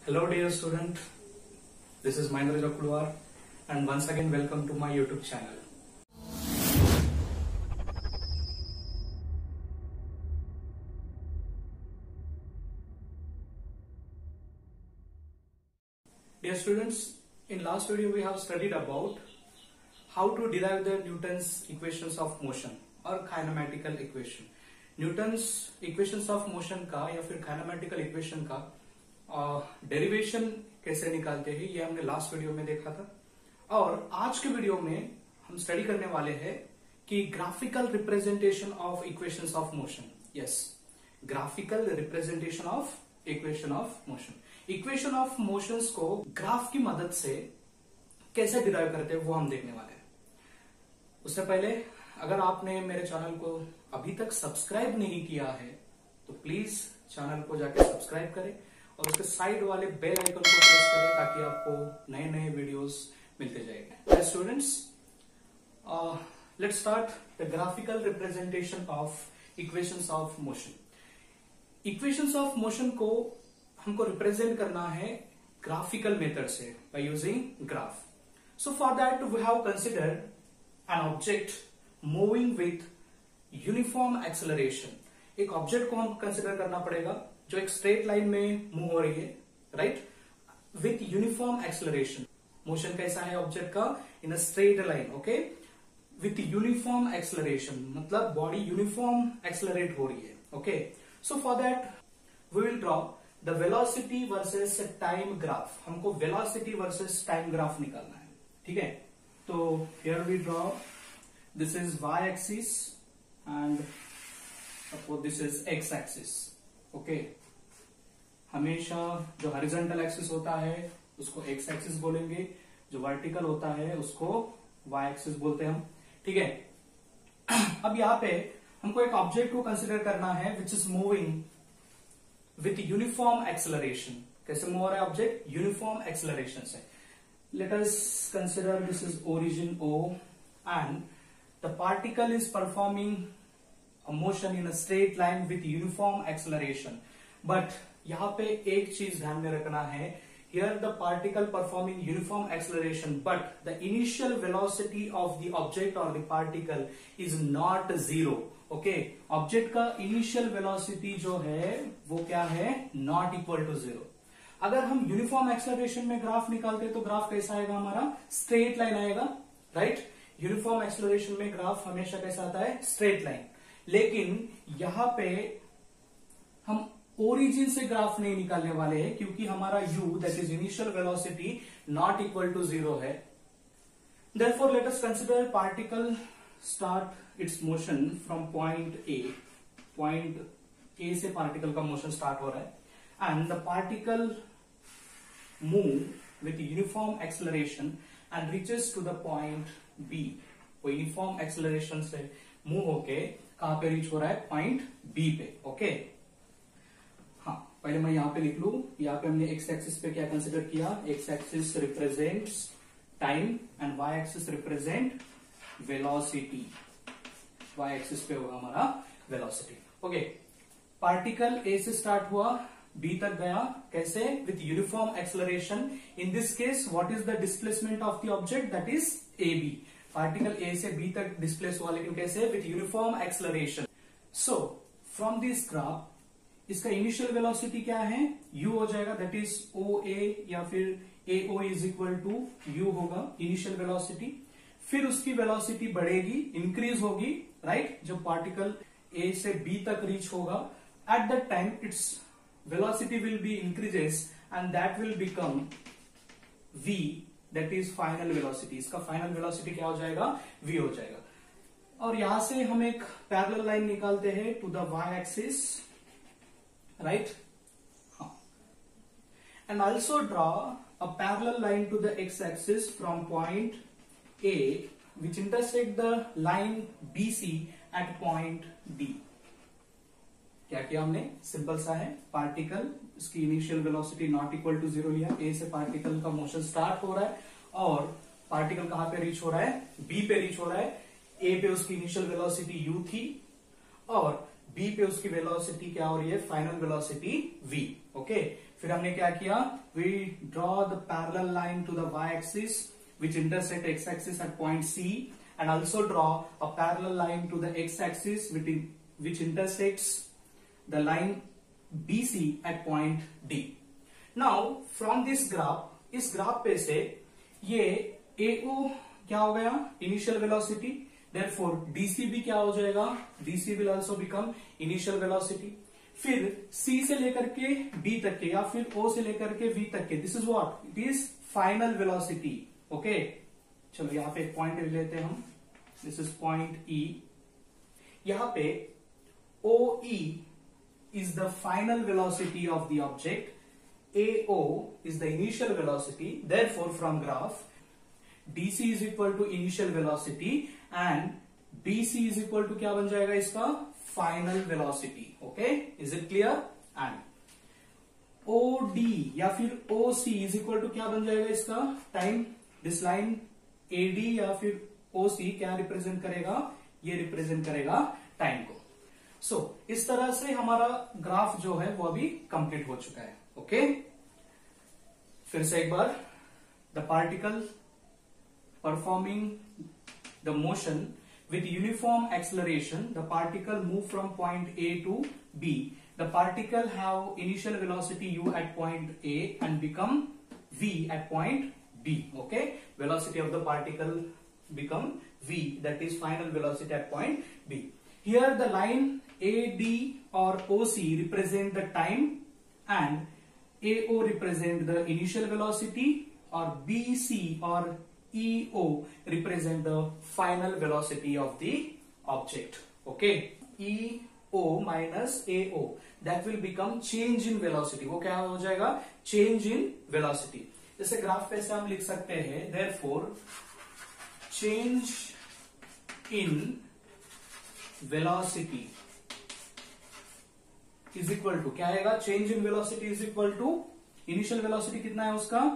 Hello dear student, this is Mahendra Jakulwar and once again welcome to my YouTube channel. Dear students, in last video we have studied about how to derive the Newton's equations of motion or kinematical equation. Newton's equations of motion का या फिर kinematical equation का derivation कैसे निकालते हैं ये हमने last video में देखा था। और आज के वीडियो में हम स्टडी करने वाले हैं कि graphical representation of equations of motion. Yes, graphical representation of equation of motion. Equation of motions को ग्राफ की मदद से कैसे डिराइव करते हैं वो हम देखने वाले हैं। उससे पहले अगर आपने मेरे चैनल को अभी तक सब्सक्राइब नहीं किया है तो प्लीज चैनल को जाके सब्सक्राइब करें और उसके साइड वाले बेल आइकन को प्रेस करें ताकि आपको नए नए वीडियोस मिलते जाएंगे। Students, let's start the graphical representation of equations of motion. Equations of motion को हमको रिप्रेजेंट करना है ग्राफिकल मेथड से by using graph. So for that we have considered an object moving with uniform acceleration. एक object को हम consider करना पड़ेगा जो एक स्ट्रेट लाइन में मूव हो रही है, right, with uniform acceleration. Motion कैसा है ऑब्जेक्ट का? In a straight line, okay, with uniform acceleration, मतलब बॉडी यूनिफॉर्म एक्सेलरेट हो रही है। Okay, so for that we will draw the velocity versus time graph. हमको वेलोसिटी वर्सेस टाइम ग्राफ निकालना है, ठीक है। तो here we draw, this is y axis and suppose this is x axis. Okay, हमेशा जो हॉरिजॉन्टल एक्सिस होता है उसको एक्स एक्सिस बोलेंगे, जो वर्टिकल होता है उसको वाई एक्सिस बोलते हैं हम, ठीक है। अब यहाँ पे हमको एक ऑब्जेक्ट को कंसिडर करना है which is moving with uniform acceleration. कैसे मूव हो रहा है ऑब्जेक्ट? यूनिफॉर्म एक्सेलरेशन से। Late us consider this is origin O and the particle is performing a motion in a straight line with uniform acceleration. But यहाँ पे एक चीज ध्यान में रखना है, here the particle performing uniform acceleration, but the initial velocity of the object or the particle is not zero. Okay, object का initial velocity जो है वो क्या है? Not equal to zero. अगर हम uniform acceleration में ग्राफ निकालते तो ग्राफ कैसा आएगा हमारा? स्ट्रेट लाइन आएगा, राइट। यूनिफॉर्म एक्सेलरेशन में ग्राफ हमेशा कैसा आता है? Straight line. लेकिन यहां पे हम ओरिजिन से ग्राफ नहीं निकालने वाले हैं क्योंकि हमारा u, that is initial velocity, not equal to zero है। Therefore let us consider particle start its motion from point A. Point A से पार्टिकल का मोशन स्टार्ट हो रहा है and the particle move with uniform acceleration and reaches to the point B. वो uniform acceleration से move होके कहां पे रीच हो रहा है? पॉइंट बी पे। ओके, हाँ, पहले मैं यहां पे लिख लू। यहां पे हमने एक्स एक्सिस पे क्या कंसिडर किया? X axis represents time and Y axis represent velocity. Y axis पे होगा हमारा वेलोसिटी। ओके, पार्टिकल ए से स्टार्ट हुआ, बी तक गया, कैसे? With uniform acceleration. In this case what is the displacement of the object? That is A B. Particle A से B तक डिस्प्लेस हुआ, लेकिन कैसे? With uniform acceleration. So from this graph इसका इनिशियल वेलोसिटी क्या है? u हो जाएगा, दैट इज ओ ए या फिर A O is equal to u होगा इनिशियल वेलोसिटी। फिर उसकी वेलोसिटी बढ़ेगी, इंक्रीज होगी, राइट, जब पार्टिकल ए से बी तक रीच होगा। At that time its velocity will be increases and that will become v, that is final velocity. इसका फाइनल वेलोसिटी क्या हो जाएगा? v हो जाएगा। और यहां से हम एक पैरेलल लाइन निकालते हैं to the y axis, right, हाँ, and also draw a parallel line to the x axis from point a which intersect the line BC at point D। क्या किया हमने? सिंपल सा है, पार्टिकल इसकी initial velocity not equal to zero लिया। A से particle का motion start हो रहा है और पार्टिकल कहां पे रीच हो रहा है? बी पे रीच हो रहा है। ए पे उसकी इनिशियल वेलोसिटी u थी और बी पे उसकी वेलोसिटी क्या हो रही है? Final velocity v। ओके, फिर हमने क्या किया, we draw the parallel line to the y axis which intersect x axis at point C and also draw a parallel line to the x axis which intersects the line BC at point D. Now from this graph, इस graph पे से ये AO क्या हो गया, initial velocity, therefore DC भी क्या हो जाएगा, DC will also become initial velocity. फिर C से लेकर के D तक के या फिर O से लेकर के V तक के, this is what, it is final velocity. Okay, चलो यहां पे एक पॉइंट ले लेते हैं हम, दिस इज पॉइंट E. यहां पे OE is the final velocity of the object, AO is the initial velocity, therefore from graph DC is equal to initial velocity and BC is equal to क्या बन जाएगा इसका, final velocity. Okay, is it clear? And OD या फिर OC is equal to क्या बन जाएगा इसका, टाइम. दिस लाइन AD या फिर OC क्या रिप्रेजेंट करेगा, ये रिप्रेजेंट करेगा टाइम को. सो इस तरह से हमारा ग्राफ जो है वो अभी कंप्लीट हो चुका है. ओके, फिर से एक बार, the particle performing the motion with uniform acceleration, the particle move from point A to B. The particle have initial velocity u at point A and become v at point B. Okay, velocity of the particle become v, that is final velocity at point B. Here the line AD or OC represent the time and AO represent the initial velocity, or BC or EO represent the final velocity of the object. Okay, EO minus AO, that will become change in velocity. वो क्या हो जाएगा, change in velocity. जैसे graph पे से हम लिख सकते हैं, therefore change in velocity is equal to क्या आएगा, change in velocity is equal to initial velocity कितना है उसका,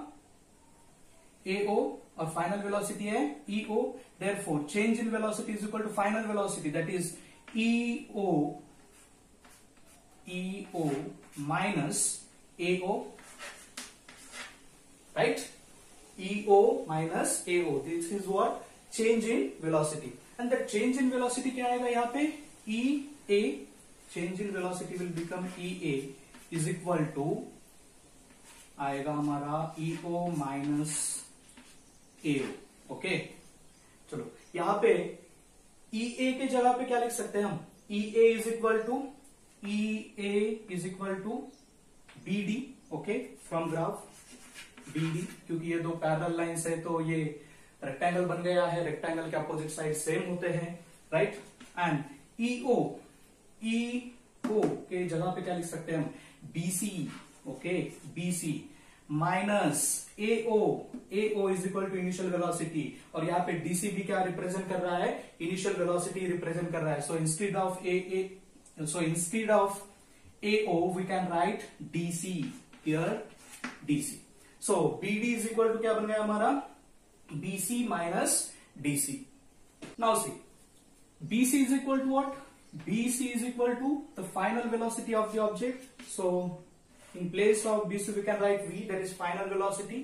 AO, और फाइनल वेलोसिटी है EO. therefore change in velocity is equal to final velocity, that is EO minus AO, right? EO minus AO, this is what, change in velocity. and that change in velocity क्या आएगा यहाँ पे, EA, change in velocity will become EA is equal to आएगा हमारा EO minus AO. Okay, चलो यहां पे EA के जगह पे क्या लिख सकते हैं हम, EA is equal to BD. Okay, from graph BD, क्योंकि ये दो पैरेलल लाइंस है तो ये रेक्टेंगल बन गया है, रेक्टेंगल के अपोजिट साइड सेम होते हैं, राइट. एंड EO के जगह पे क्या लिख सकते हैं हम, BC. Okay, BC minus AO is equal to initial velocity, और यहाँ पे DC भी क्या रिप्रेजेंट कर रहा है, इनिशियल वेलोसिटी रिप्रेजेंट कर रहा है. So instead of AO we can write DC here, DC. So BD is equal to क्या बन गया हमारा, BC minus DC. Now see, BC is equal to what, BC is equal to the final velocity of the object. So in place of BC we can write V, that is final velocity,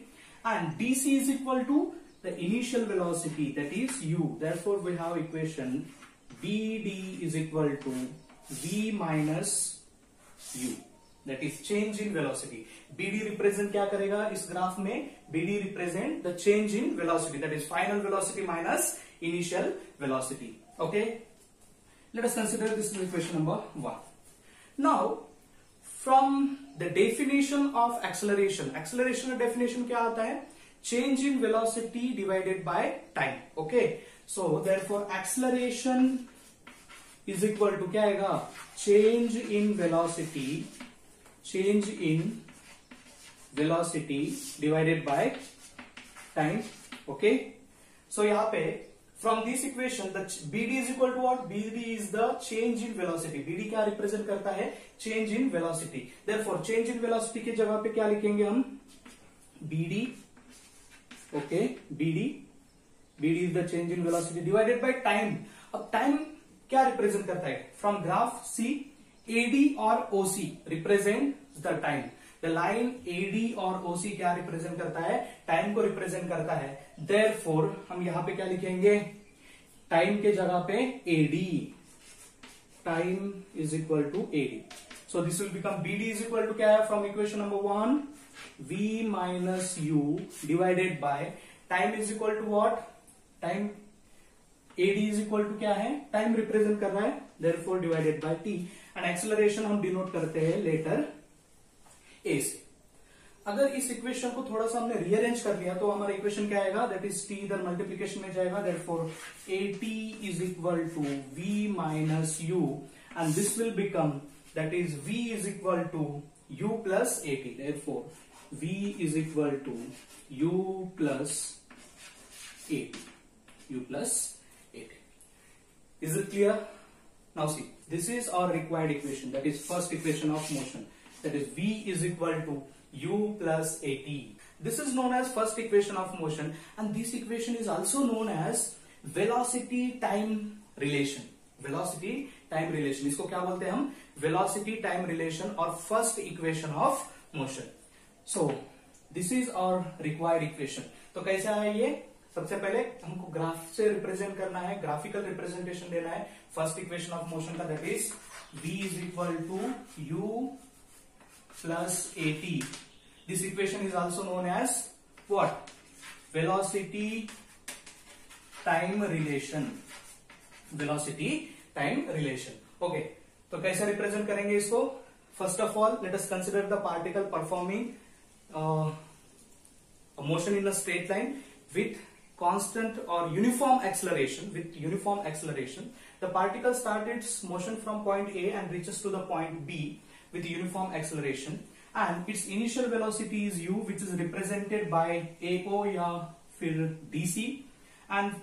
and DC is equal to the initial velocity, that is U. Therefore we have equation BD is equal to V minus U, that is change in velocity. BD represent क्या करेगा इस graph में, BD represent the change in velocity, that is final velocity minus initial velocity. Okay, let us consider this is equation number 1. Now from the definition of acceleration का definition क्या आता है, change in velocity divided by time. Okay, so therefore acceleration is equal to क्या आएगा, change in velocity divided by time. Okay, so यहाँ पे from this equation the BD is equal to what, BD is the change in velocity. BD क्या represent करता है, change in velocity. Therefore change in velocity के जगह पे क्या लिखेंगे हम, BD. okay, BD is the change in velocity divided by time. अब time क्या रिप्रेजेंट करता है, from graph C AD और OC represent the time. The line AD और ओसी क्या रिप्रेजेंट करता है, टाइम को रिप्रेजेंट करता है। देयरफॉर हम यहां पे क्या लिखेंगे, टाइम के जगह पे AD, time is equal to AD. So this will become BD is equal to क्या है from equation number 1, v minus u divided by time is equal to what, time AD is equal to क्या है, time represent कर रहा है, therefore divided by t. And acceleration हम denote करते हैं लेटर ए से। अगर इस इक्वेशन को थोड़ा सा हमने रीअरेंज कर लिया तो हमारा इक्वेशन क्या आएगा, दैट इज टी इधर मल्टीप्लीकेशन में जाएगा, therefore AT is equal to v minus u and this will become that is v is equal to u plus AT. Therefore v is equal to u plus AT, u plus AT. Is it clear? Now see, this is our required equation, that is first equation of motion, that is v is equal to u plus at. This is known as first equation of motion and this equation is also known as velocity time relation. Velocity time relation, इसको क्या बोलते हैं हम, velocity time relation और first equation of motion. So this is our required equation. तो कैसे आया ये, सबसे पहले हमको ग्राफ से रिप्रेजेंट करना है, ग्राफिकल रिप्रेजेंटेशन देना है फर्स्ट इक्वेशन ऑफ मोशन का, that is v is equal to u plus AT. This equation is also known as what, velocity time relation, velocity time relation. Okay, तो कैसे represent करेंगे इसको, first of all let us consider the particle performing motion in a straight line with constant or uniform acceleration. With uniform acceleration, the particle starts its motion from point A and reaches to the point B with uniform acceleration, and its initial velocity is u, which is represented by AO या फिर DC, and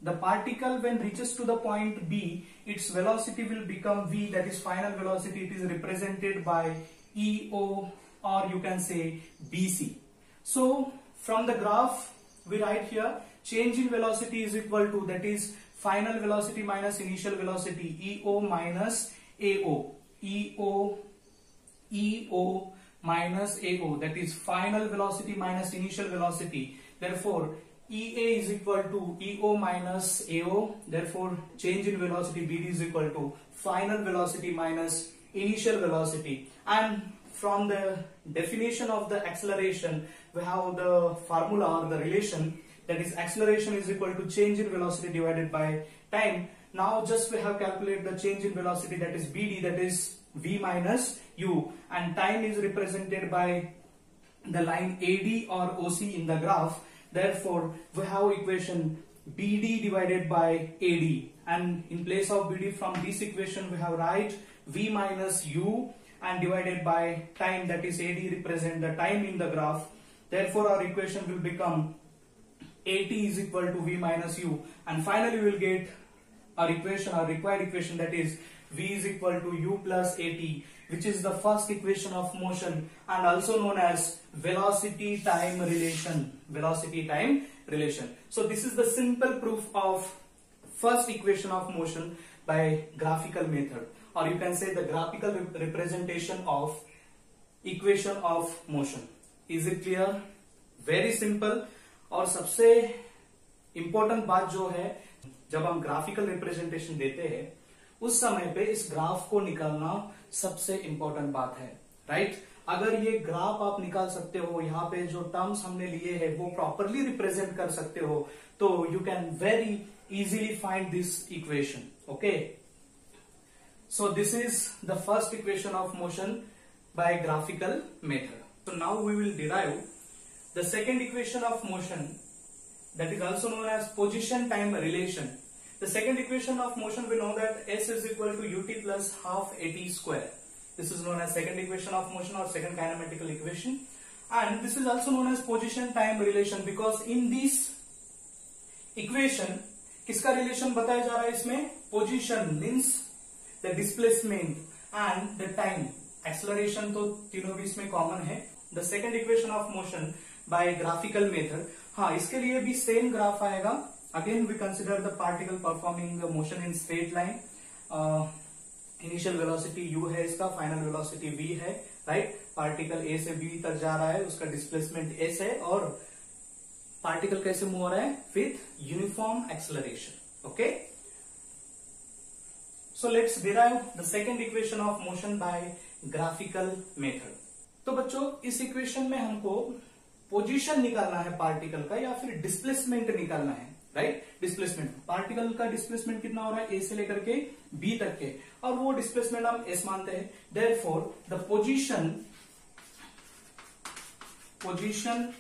the particle when reaches to the point B, its velocity will become v, that is final velocity. It is represented by EO or you can say BC. So from the graph we write here change in velocity is equal to, that is final velocity minus initial velocity, EO minus AO, EO minus AO, that is final velocity minus initial velocity. Therefore EA is equal to EO minus AO, therefore change in velocity BD is equal to final velocity minus initial velocity. And from the definition of the acceleration we have the formula or the relation, that is acceleration is equal to change in velocity divided by time. Now just we have calculated the change in velocity, that is BD, that is v minus u, and time is represented by the line AD or OC in the graph. Therefore we have equation BD divided by AD, and in place of BD from this equation we have write v minus u and divided by time, that is AD represent the time in the graph. Therefore our equation will become AT is equal to v minus u, and finally we will get our equation, our required equation, that is v is equal to u plus AT, which is the first equation of motion and also known as velocity time relation, velocity time relation. So this is the simple proof of first equation of motion by graphical method, or you can say the graphical representation of equation of motion. Is it clear? Very simple. और सबसे important बात जो है, जब हम graphical representation देते हैं उस समय पे इस ग्राफ को निकालना सबसे इंपॉर्टेंट बात है, राइट? अगर ये ग्राफ आप निकाल सकते हो, यहाँ पे जो टर्म्स हमने लिए हैं वो प्रॉपरली रिप्रेजेंट कर सकते हो, तो you can very easily find this equation. Okay, so this is the first equation of motion by graphical method. So now we will derive the second equation of motion, that is also known as position time relation. The second equation of motion, we know that S is equal to ut plus half at square. This is known as second equation of motion or second kinematical equation, and this is also known as position time relation because in this equation किसका relation बताया जा रहा है इसमें? Position means the displacement and the time. Acceleration तो तीनों भी इसमें कॉमन है. The second equation of motion by graphical method. हाँ, इसके लिए भी सेम ग्राफ आएगा. Again we consider the particle performing motion in straight line. Initial velocity u है इसका, फाइनल वेलोसिटी v है, राइट? पार्टिकल ए से बी तक जा रहा है, उसका डिस्प्लेसमेंट एस है, और पार्टिकल कैसे मूव हो रहा है with uniform acceleration. Okay, so let's derive the second equation of motion by graphical method. तो बच्चों इस इक्वेशन में हमको पोजीशन निकालना है पार्टिकल का या फिर डिस्प्लेसमेंट निकालना है, राइट. डिस्प्लेसमेंट, पार्टिकल का डिस्प्लेसमेंट कितना हो रहा है ए से लेकर के बी तक के, और वो डिस्प्लेसमेंट हम एस मानते हैं. देयरफॉर द पोजीशन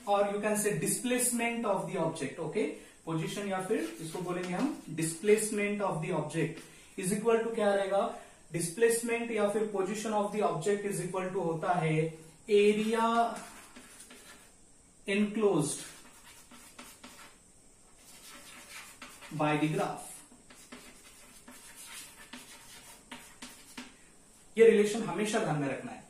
और you can say displacement of the object. Okay, position या फिर इसको बोलेंगे हम displacement of the object is equal to क्या रहेगा, डिस्प्लेसमेंट या फिर position of the object is equal to होता है area enclosed by the graph. ये रिलेशन हमेशा ध्यान में रखना है.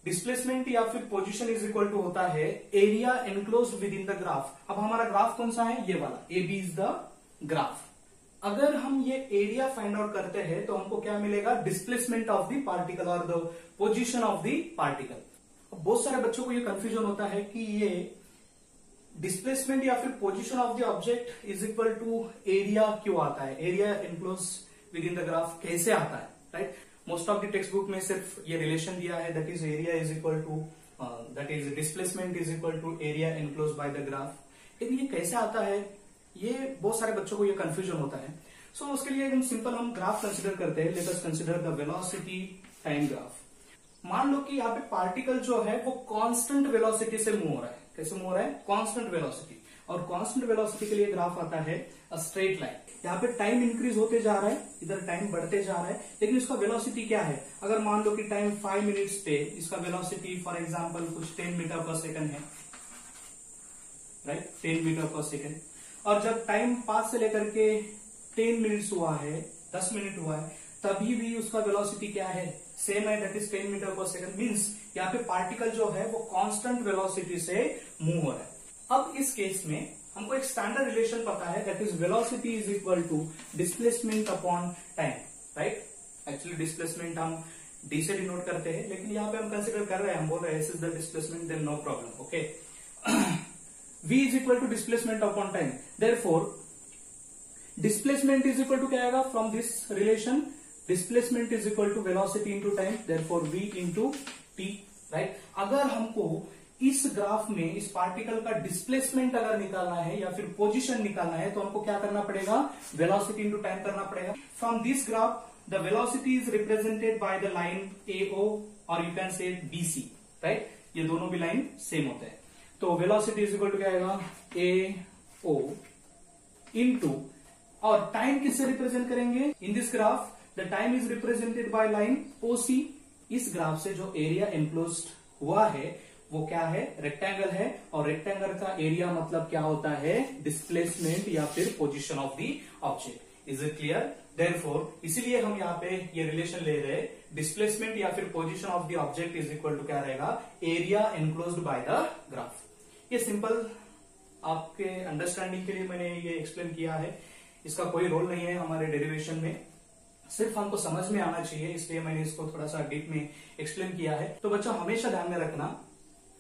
डिस्प्लेसमेंट या फिर पोजीशन इज इक्वल टू होता है area enclosed within the graph. अब हमारा ग्राफ कौन सा है, ये वाला A B is the graph. अगर हम ये एरिया फाइंड आउट करते हैं तो हमको क्या मिलेगा, डिस्प्लेसमेंट ऑफ द पार्टिकल और the position of the particle. बहुत सारे बच्चों को ये कंफ्यूजन होता है कि ये डिस्प्लेसमेंट या फिर position of the object is equal to area क्यों आता है, area enclose within the graph कैसे आता है, right. Most of the textbook में सिर्फ ये रिलेशन दिया है, that is area is equal to that is displacement is equal to area enclose by the graph. लेकिन ये कैसे आता है, ये बहुत सारे बच्चों को ये कंफ्यूजन होता है. सो उसके लिए सिंपल हम ग्राफ कंसिडर करते हैं. Late us consider the velocity time graph. मान लो कि यहाँ पे पार्टिकल जो है वो कांस्टेंट वेलोसिटी से मूव हो रहा है. कैसे मूव हो रहा है, कांस्टेंट वेलोसिटी. और कांस्टेंट वेलोसिटी के लिए ग्राफ आता है अ स्ट्रेट लाइन. यहाँ पे टाइम इंक्रीज होते जा रहा है, इधर टाइम बढ़ते जा रहा है, लेकिन इसका वेलोसिटी क्या है. अगर मान लो कि टाइम 5 मिनट्स पे इसका वेलोसिटी फॉर एग्जांपल कुछ 10 मीटर पर सेकंड है, राइट, 10 मीटर पर सेकंड. और जब टाइम 5 से लेकर के 10 मिनट्स हुआ है, 10 मिनट हुआ है, तभी भी उसका वेलोसिटी क्या है, सेम है, दैट इज 10 मीटर पर सेकंड. मींस यहाँ पे पार्टिकल जो है वो कांस्टेंट वेलोसिटी से मूव हो रहा है. अब इस केस में हमको एक स्टैंडर्ड रिलेशन पता है, that is velocity is equal to displacement upon time, right. Actually displacement हम डी से डिनोट करते हैं, लेकिन यहाँ पे हम कंसिडर कर रहे हैं, हम बोल रहे हैं this is the displacement, then no problem. Okay, v is equal to displacement upon time. Therefore displacement is equal to क्या आएगा from this relation, displacement is equal to velocity into time, therefore v into t, right. अगर हमको इस graph में इस particle का displacement अगर निकालना है या फिर पोजीशन निकालना है तो हमको क्या करना पड़ेगा, वेलोसिटी इंटू टाइम करना पड़ेगा. From this graph the velocity is represented by the line AO और यू कैन से BC, राइट. ये दोनों भी लाइन सेम होते हैं. तो वेलोसिटी इज इक्वल टू क्या आएगा, AO इंटू, और टाइम किससे रिप्रेजेंट करेंगे, in this graph the time is represented by line OC. इस ग्राफ से जो एरिया एनक्लोज्ड हुआ है वो क्या है, रेक्टेंगल है, और रेक्टेंगल का एरिया मतलब क्या होता है, डिस्प्लेसमेंट या फिर position of the object. Is it clear. Therefore इसीलिए हम यहाँ पे ये रिलेशन ले रहे हैं, डिस्प्लेसमेंट या फिर position of the object is equal to क्या रहेगा, area enclosed by the graph. ये सिंपल आपके अंडरस्टैंडिंग के लिए मैंने ये एक्सप्लेन किया है. इसका कोई रोल नहीं है हमारे डेरिवेशन में, सिर्फ हमको समझ में आना चाहिए, इसलिए मैंने इसको थोड़ा सा डीप में एक्सप्लेन किया है. तो बच्चों हमेशा ध्यान में रखना,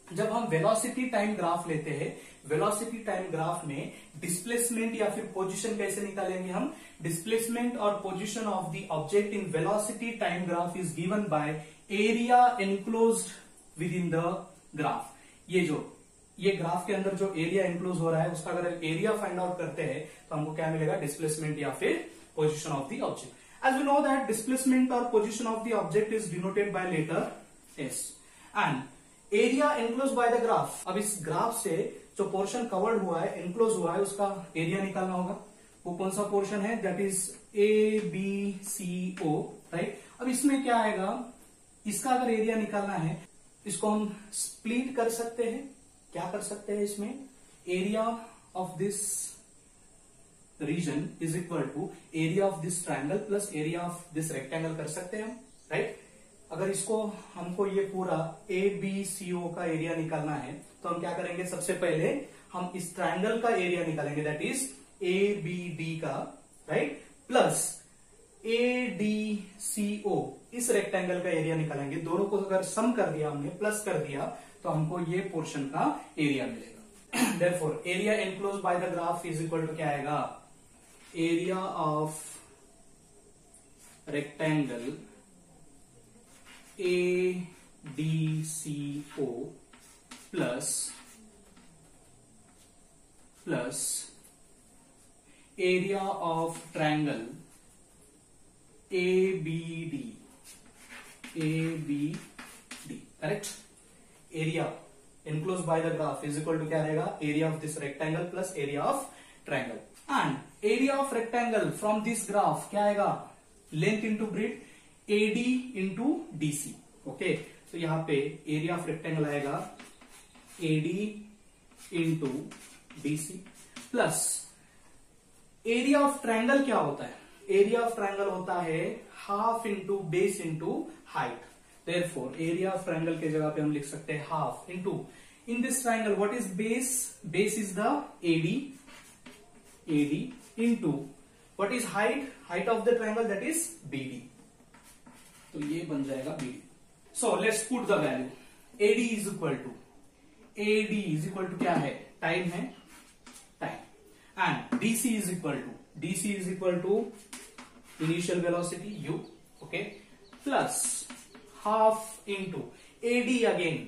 जब हम वेलोसिटी टाइम ग्राफ लेते हैं, वेलोसिटी टाइम ग्राफ में डिस्प्लेसमेंट या फिर पोजीशन कैसे निकालेंगे हम, डिस्प्लेसमेंट और position of the object in velocity time graph is given by area enclosed within the graph. ये ग्राफ के अंदर जो एरिया एनक्लोज हो रहा है उसका अगर एरिया फाइंड आउट करते हैं तो हमको क्या मिलेगा, डिस्प्लेसमेंट या फिर position of the object. As we know that displacement or position of the object is denoted by letter S and area enclosed by the graph. अब इस ग्राफ से जो पोर्शन कवर्ड हुआ है, एनक्लोज हुआ है, उसका एरिया निकालना होगा. वो कौन सा पोर्शन है, दैट इज ABCO, राइट. अब इसमें क्या आएगा, इसका अगर एरिया निकालना है, इसको हम स्प्लिट कर सकते हैं. क्या कर सकते हैं, इसमें area of this region is equal to area of this triangle plus area of this rectangle कर सकते हैं हम, राइट. अगर इसको हमको ये पूरा ABCO का एरिया निकालना है तो हम क्या करेंगे, सबसे पहले हम इस ट्रायंगल का एरिया निकालेंगे, दैट इज ABD का, राइट, प्लस ADCO इस रेक्टेंगल का एरिया निकालेंगे। दोनों को अगर सम कर दिया हमने, प्लस कर दिया, तो हमको ये पोर्शन का एरिया मिलेगा। Therefore area enclose by the graph is equal to क्या आएगा, area of rectangle ADCO plus area of triangle ABD, correct. Area enclose by the graph is equal to क्या रहेगा, area of this rectangle plus area of triangle. And area of rectangle from this graph क्या आएगा, length into breadth AD into DC। Okay, तो यहां पे area of rectangle आएगा AD into DC plus area of triangle क्या होता है, area of triangle होता है half into base into height. Therefore area of triangle के जगह पे हम लिख सकते हैं half into, in this triangle what is base, base is the AD into what is height, height of the triangle that is BD। तो ये बन जाएगा BD। So let's put the value, AD is equal to क्या है, time है, time, and DC is equal to initial velocity u, okay, plus half into AD again,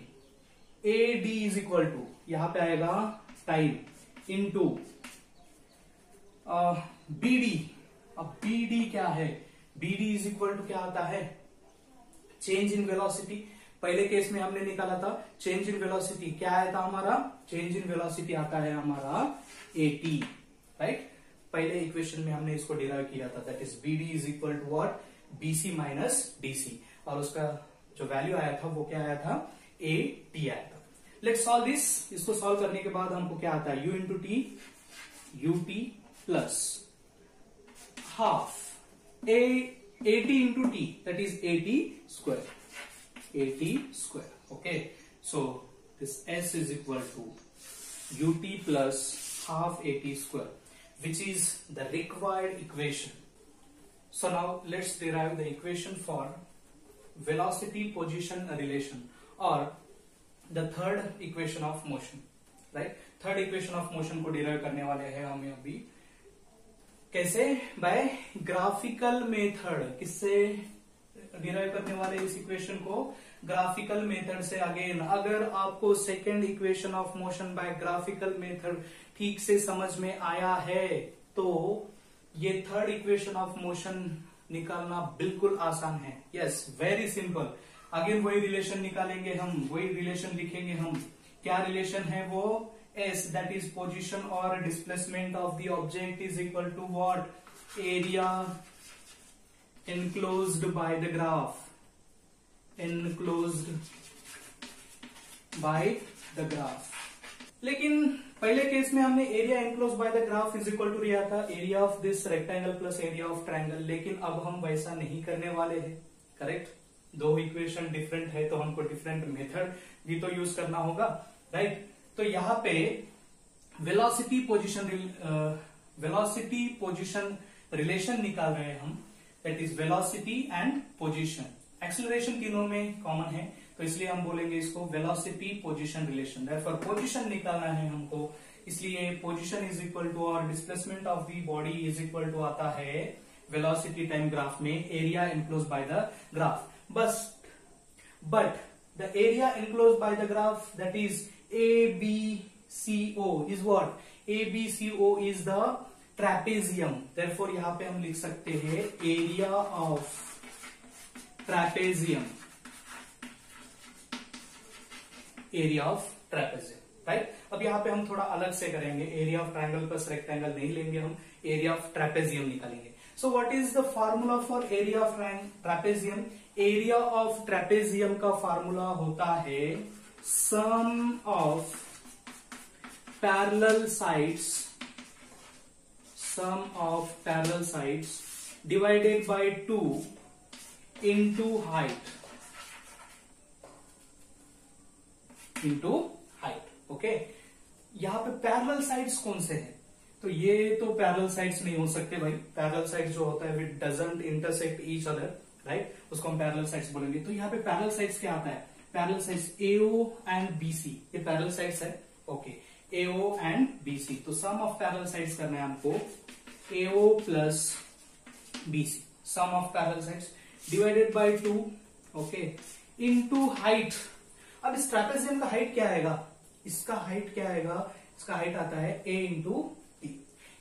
AD is equal to यहां पे आएगा टाइम इंटू BD। अब BD क्या है, BD is equal to क्या आता है, चेंज इन वेलोसिटी। पहले केस में हमने निकाला था चेंज इन वेलोसिटी, क्या आया था हमारा, चेंज इन वेलोसिटी आता है हमारा AT, राइट। पहले इक्वेशन में हमने इसको डिराइव किया था, that is BD is equal to what, BC minus DC, और उसका जो वैल्यू आया था वो क्या आया था, AT आया था। Let's solve this. इसको सॉल्व करने के बाद हमको क्या आता है, U into T, UT plus half AT into T, that is AT square, okay। So this S is equal to UT plus half AT square, which is the required equation. So now let's derive the equation for velocity position relation, or the third equation of motion, right। Third equation of motion को derive करने वाले हैं हमें अभी, कैसे, bye graphical method. किससे derive करने वाले इस इक्वेशन को, ग्राफिकल मेथड से। अगेन अगर आपको second equation of motion by graphical method ठीक से समझ में आया है तो ये थर्ड इक्वेशन ऑफ मोशन निकालना बिल्कुल आसान है। Yes, very simple. अगेन वही रिलेशन निकालेंगे हम, वही रिलेशन लिखेंगे हम। क्या रिलेशन है वो, S, दैट इज पोजिशन और displacement of the object is equal to what, area enclosed by the graph, लेकिन पहले केस में हमने area enclose by the graph is equal to लिया था area of this rectangle plus area of triangle, लेकिन अब हम वैसा नहीं करने वाले हैं, करेक्ट। दो इक्वेशन डिफरेंट है तो हमको डिफरेंट मेथड भी तो यूज करना होगा, राइट। तो यहाँ पे वेलोसिटी पोजिशन रिलेशन निकाल रहे हैं हम, that is velocity and position. Acceleration तीनों में कॉमन है तो इसलिए हम बोलेंगे इसको velocity position relation. Therefore position निकालना है हमको, इसलिए पोजीशन इज इक्वल टू और displacement of the body is equal to आता है वेलोसिटी टाइम ग्राफ में area enclose by the graph. But the area enclose by the graph that is ABCO is what, ABCO is the trapezium. Therefore यहां पे हम लिख सकते हैं area of trapezium, right. अब यहां पे हम थोड़ा अलग से करेंगे, area of triangle plus rectangle नहीं लेंगे हम, एरिया ऑफ ट्रेपेजियम निकालेंगे। So what is the formula for area of trapezium, area of trapezium का फार्मूला होता है sum of parallel sides divided by 2 into height, okay. यहां पे पैरेलल साइड्स कौन से हैं, तो तो ये तो पैरेलल साइड्स नहीं हो सकते भाई। पैरेलल साइड्स जो होता है विच doesn't intersect each other, right, उसको हम पैरेलल साइड्स बोलेंगे। तो यहाँ पे पैरेलल साइड्स क्या आता है? Parallel sides AO and BC, ये पैरेलल साइड्स है। ओके, AO एंड BC, तो सम ऑफ पैरेलल साइड्स करना है हमको AO plus BC, sum of parallel sides divided by 2, okay, into height. अब इस ट्रापेजियम का हाइट क्या आएगा? इसका हाइट क्या आएगा? इसका हाइट आता है A इंटू T,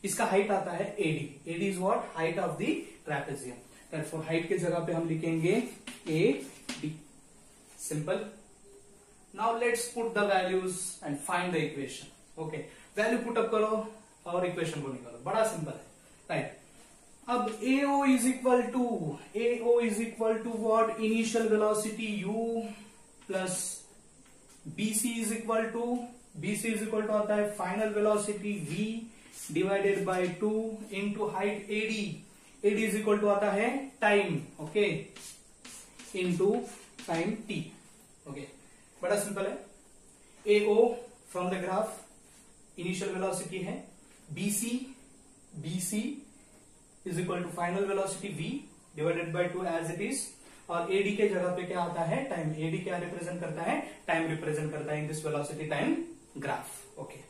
इसका हाइट आता है AD। AD is what? Height of the trapezium. Therefore height के जगह पे हम लिखेंगे AD। Simple. Now let's put the values and find the equation. Okay, value put up करो और इक्वेशन को निकालो, बड़ा सिंपल है, राइट। अब AO is equal to what? Initial velocity U plus BC is equal to आता है final velocity V divided by 2 into height AD। AD is equal to आता है time, okay, into time T। Okay, बड़ा simple है। AO from the graph initial velocity है, BC is equal to final velocity V divided by 2 as it is, और AD के जगह पे क्या आता है? टाइम। AD क्या रिप्रेजेंट करता है? टाइम रिप्रेजेंट करता है in this velocity time graph. Okay,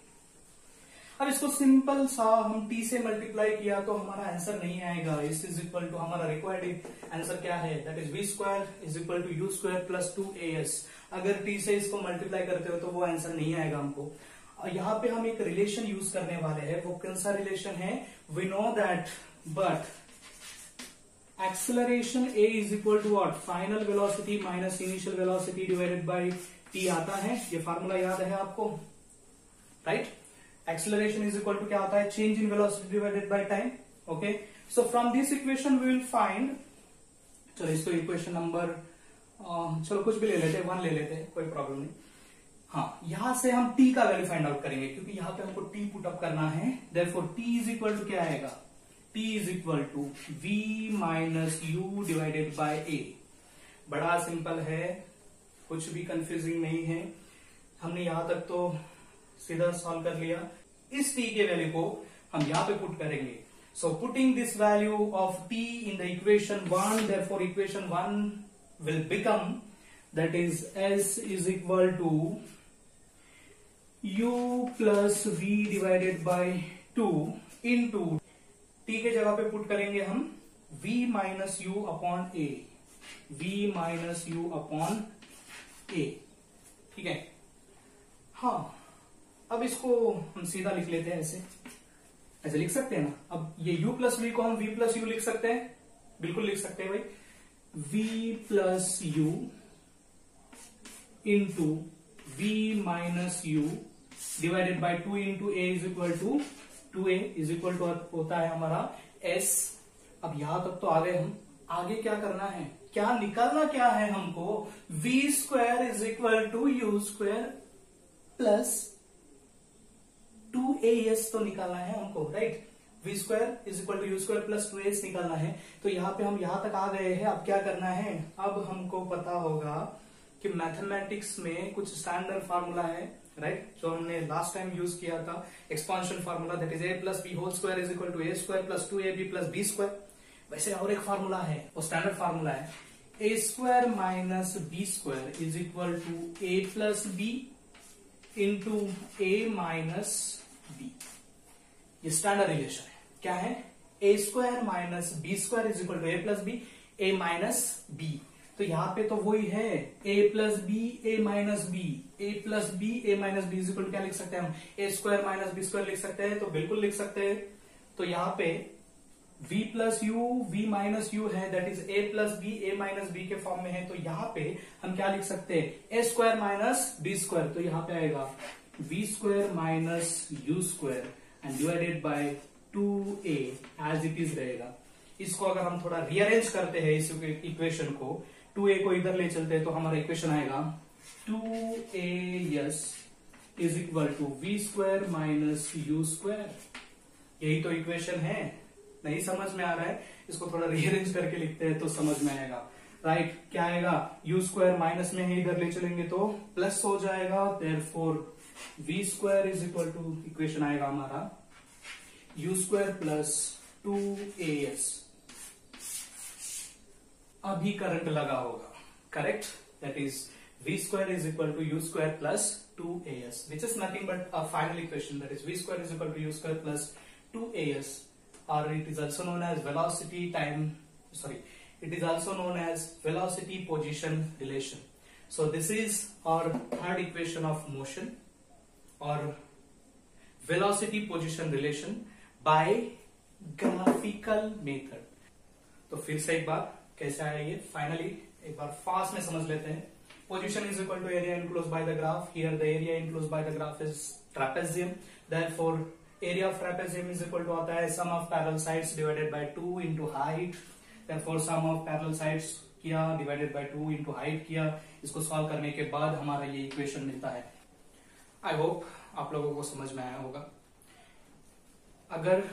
अब इसको सिंपल सा हम T से मल्टीप्लाई किया तो हमारा आंसर नहीं आएगा। इस इज इक्वल टू हमारा रिक्वायर्ड आंसर क्या है? That is V square is equal to U square plus 2AS। अगर T से इसको मल्टीप्लाई करते हो तो वो आंसर नहीं आएगा हमको। यहाँ पे हम एक रिलेशन यूज करने वाले हैं, वो कौन सा रिलेशन है? We know that but acceleration A is equal to what? Final velocity minus initial velocity divided by T आता है। ये फार्मूला याद है आपको, right? Acceleration is equal to क्या आता है? Change in velocity divided by time. Okay, so from this equation we will find, चलो इसको इक्वेशन नंबर चलो कुछ भी ले लेते हैं, 1 ले लेते हैं, कोई प्रॉब्लम नहीं। हाँ, यहां से हम T का वैल्यू फाइंड आउट करेंगे क्योंकि यहाँ पे हमको T पुट अप करना है। therefore T is equal to क्या आएगा? T is equal to V minus U divided by A। बड़ा सिंपल है, कुछ भी कंफ्यूजिंग नहीं है, हमने यहां तक तो सीधा सॉल्व कर लिया। इस T के वैल्यू को हम यहां पे पुट करेंगे। So putting this value of T in the equation 1, therefore equation 1 will become, that is S is equal to U plus V divided by 2 into T के जगह पे पुट करेंगे हम V minus you upon A, V minus you upon A, ठीक है। हाँ, अब इसको हम सीधा लिख लेते हैं, ऐसे लिख सकते हैं ना। अब ये U प्लस V को हम V प्लस यू लिख सकते हैं, बिल्कुल लिख सकते हैं भाई। V plus u into V minus u divided by 2 into A is equal to 2A is equal to होता है हमारा S। अब यहां तक तो आ गए हम, आगे क्या करना है? क्या निकालना क्या है हमको? V square is equal to U square plus 2AS तो निकालना है हमको, right? V square is equal to U square plus 2AS निकालना है। तो यहाँ पे हम यहां तक आ गए हैं। अब क्या करना है? अब हमको पता होगा कि मैथमेटिक्स में कुछ स्टैंडर्ड फार्मूला है, राइट, जो हमने लास्ट टाइम यूज किया था, expansion formula, that is A plus B whole square is equal to A square plus 2AB plus B square. वैसे और एक फार्मूला है, वो स्टैंडर्ड फार्मूला है, A square minus B square is equal to A plus B into A minus B। ये standard relation है। क्या है? A square minus B square is equal to A plus B, A minus B। तो यहाँ पे तो वही है, A plus B A minus B, A plus B A minus B is equal to लिख सकते हैं हम? A square minus B square लिख सकते हैं, तो बिल्कुल लिख सकते हैं। तो यहाँ पे V plus u V minus u है, that is A plus B A minus B के फॉर्म में है। तो यहाँ पे हम क्या लिख सकते हैं? A square minus B square. तो यहाँ पे आएगा V square minus u square and divided by 2A as it is रहेगा। इसको अगर हम थोड़ा रीअरेंज करते हैं इस इक्वेशन को, 2A को इधर ले चलते हैं तो हमारा इक्वेशन आएगा 2AS is equal to V square minus u square. यही तो इक्वेशन है। नहीं समझ में आ रहा है? इसको थोड़ा रीअरेंज करके लिखते हैं तो समझ में आएगा, राइट? क्या आएगा? यू स्क्वायर माइनस में है, इधर ले चलेंगे तो प्लस हो जाएगा। Therefore V square is equal to equation आएगा हमारा यू स्क्वायर प्लस 2as। अभी करंट लगा होगा, correct? That is v square is equal to u square plus 2as, which is nothing but a final equation, that is v square is equal to u square plus 2as, or it is also known as velocity position relation. So this is our third equation of motion or velocity position relation by graphical method. तो फिर से एक बार कैसा है ये, finally एक बार fast में समझ लेते हैं। Position is equal to area enclosed by the graph. Here the area enclosed by the graph is trapezium. Therefore, area of trapezium is equal to आता है sum of parallel sides divided by 2 into height. Therefore, sum of parallel sides किया divided by 2 into height किया। इसको solve करने के बाद हमारा ये इक्वेशन मिलता है। आई होप आप लोगों को समझ में आया होगा। अगर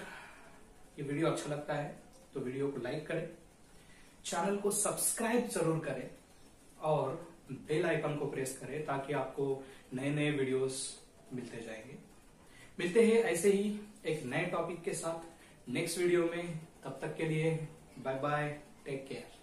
ये वीडियो अच्छा लगता है तो वीडियो को लाइक करें, चैनल को सब्सक्राइब जरूर करें और बेल आइकन को प्रेस करें ताकि आपको नए नए वीडियोस मिलते जाएंगे। मिलते हैं ऐसे ही एक नए टॉपिक के साथ नेक्स्ट वीडियो में। तब तक के लिए बाय बाय, टेक केयर।